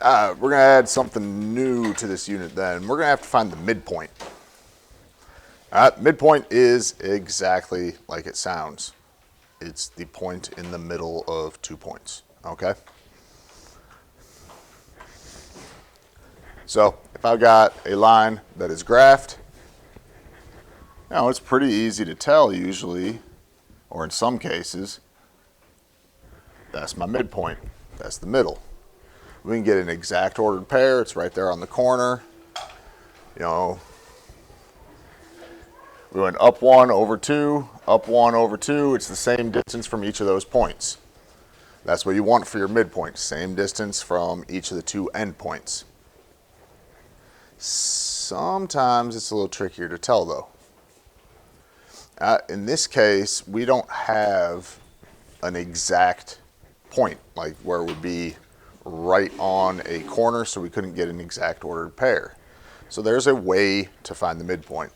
We're going to add something new to this unit then. We're going to have to find the midpoint. Midpoint is exactly like it sounds. It's the point in the middle of 2 points, okay? So if I've got a line that is graphed, it's pretty easy to tell usually, or in some cases, that's my midpoint. That's the middle. We can get an exact ordered pair. It's right there on the corner. We went up 1 over 2, up 1 over 2. It's the same distance from each of those points. That's what you want for your midpoint. Same distance from each of the 2 endpoints. Sometimes it's a little trickier to tell though. In this case, we don't have an exact point, like where it would be right on a corner, so we couldn't get an exact ordered pair. So there's a way to find the midpoint.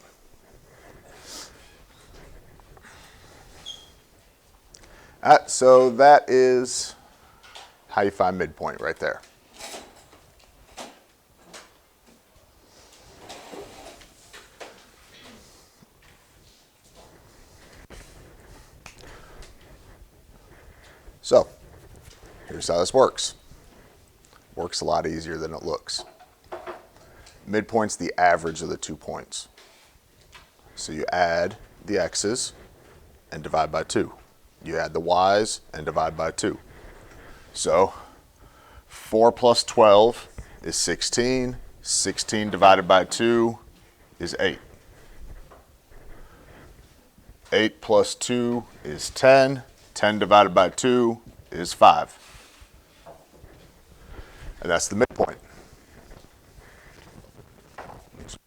So that is how you find midpoint right there. So here's how this works. Works a lot easier than it looks. Midpoint's the average of the 2 points. So you add the x's and divide by 2. You add the y's and divide by 2. So 4 plus 12 is 16. 16 divided by 2 is 8. 8 plus 2 is 10. 10 divided by 2 is 5. And that's the midpoint. It's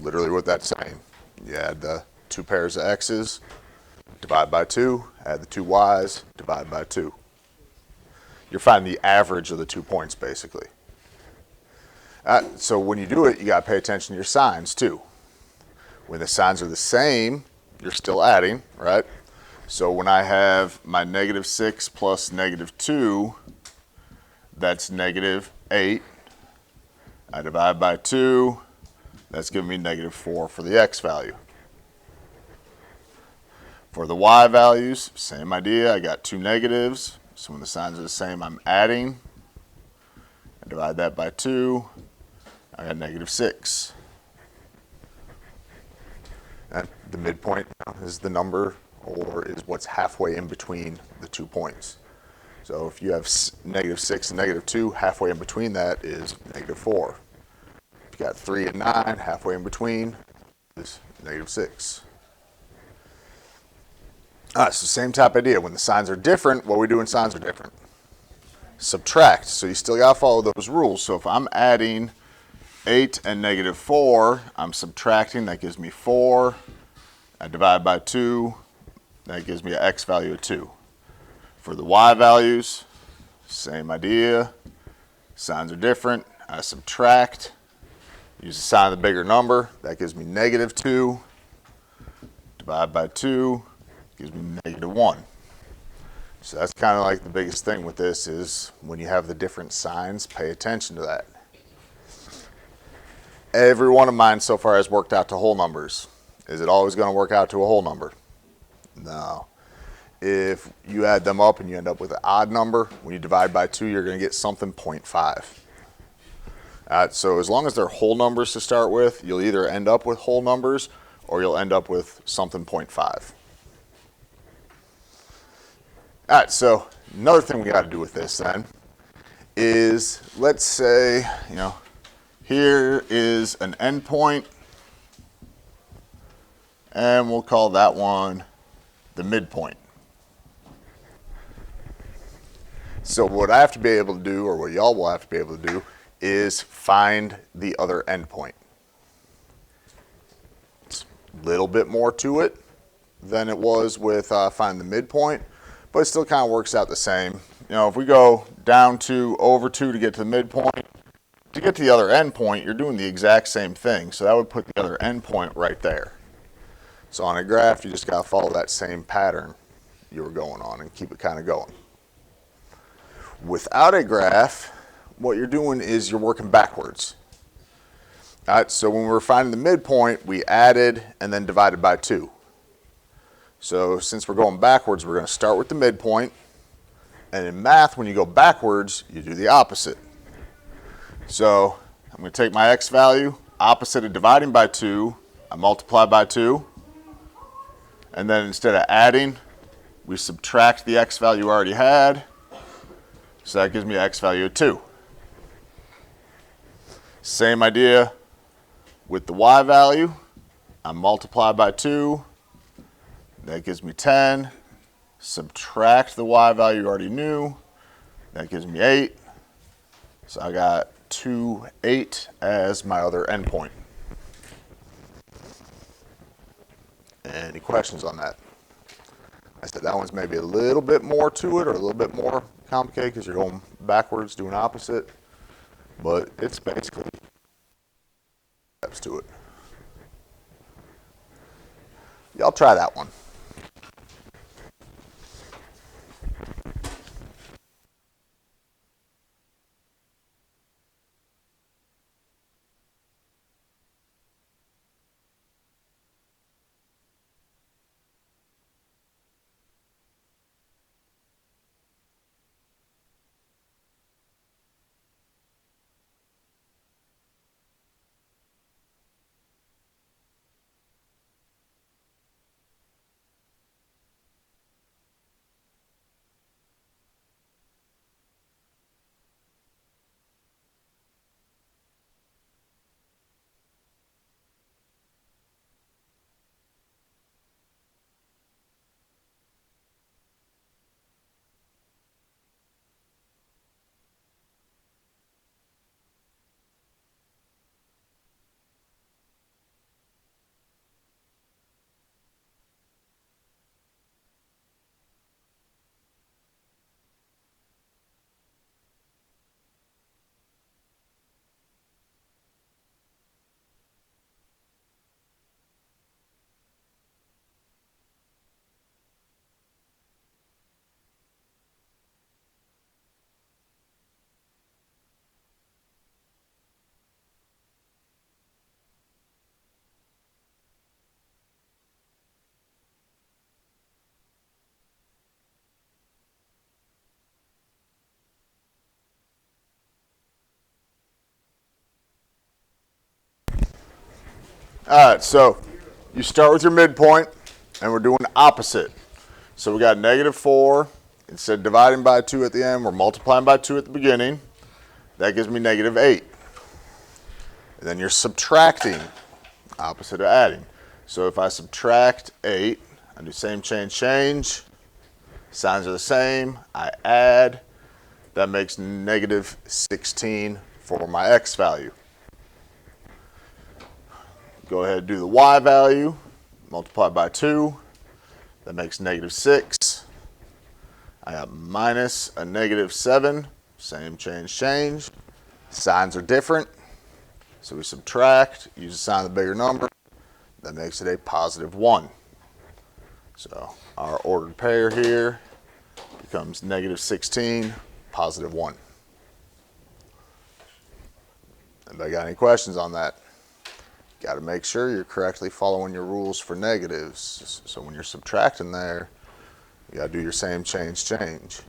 literally what that's saying. You add the 2 pairs of x's, divide by 2, add the 2 y's, divide by 2. You're finding the average of the 2 points, basically. So when you do it, you got to pay attention to your signs, too. When the signs are the same, you're still adding, right? So when I have my -6 plus -2, that's -8. I divide by 2, that's giving me -4 for the x value. For the y values, same idea. I got 2 negatives, so when the signs are the same, I'm adding. I divide that by 2, I got -6. And the midpoint is the number, or is what's halfway in between the 2 points. So if you have -6 and -2, halfway in between that is -4. If you got 3 and 9, halfway in between is -6. So same type idea. When the signs are different, what we do when signs are different? Subtract. So you still got to follow those rules. So if I'm adding 8 and -4, I'm subtracting. That gives me 4. I divide by 2. That gives me an x value of 2. For the y values, same idea. Signs are different. I subtract. Use the sign of the bigger number. That gives me -2. Divide by 2. Gives me -1. So that's kind of like the biggest thing with this is when you have the different signs, pay attention to that. Every one of mine so far has worked out to whole numbers. Is it always going to work out to a whole number? No. If you add them up and you end up with an odd number, when you divide by 2, you're going to get something 0.5. So as long as they're whole numbers to start with, you'll either end up with whole numbers or you'll end up with something 0.5. All right, so another thing we got to do with this then is, let's say, here is an endpoint, and we'll call that one the midpoint. So what I have to be able to do, or what y'all will have to be able to do, is find the other endpoint. It's a little bit more to it than it was with find the midpoint, but it still kind of works out the same. If we go down 2, over 2 to get to the midpoint, to get to the other endpoint, you're doing the exact same thing. So that would put the other endpoint right there. So on a graph, you just got to follow that same pattern you were going on and keep it kind of going. Without a graph, what you're doing is you're working backwards. All right, so when we were finding the midpoint, we added and then divided by 2. So since we're going backwards, we're going to start with the midpoint. And in math, when you go backwards, you do the opposite. So I'm going to take my x value, opposite of dividing by 2, I multiply by 2. And then instead of adding, we subtract the x value we already had. So that gives me an x value of 2. Same idea with the y value. I multiply by 2. That gives me 10. Subtract the y value you already knew. That gives me 8. So I got 2, 8 as my other endpoint. Any questions on that? I said that one's maybe a little bit more to it or a little bit more complicated because you're going backwards, doing opposite. But it's basically steps to it. Y'all try that one. All right, so you start with your midpoint, and we're doing opposite. So we got -4. Instead of dividing by 2 at the end, we're multiplying by 2 at the beginning. That gives me -8. And then you're subtracting, opposite of adding. So if I subtract 8, I do same change. Signs are the same. I add. That makes -16 for my x value. Go ahead and do the y value, multiply by 2, that makes -6. I got minus a -7, same change. Signs are different, so we subtract, use the sign of the bigger number, that makes it a +1. So our ordered pair here becomes -16, +1. Anybody got any questions on that? Got to make sure you're correctly following your rules for negatives. So when you're subtracting there, you got to do your same change.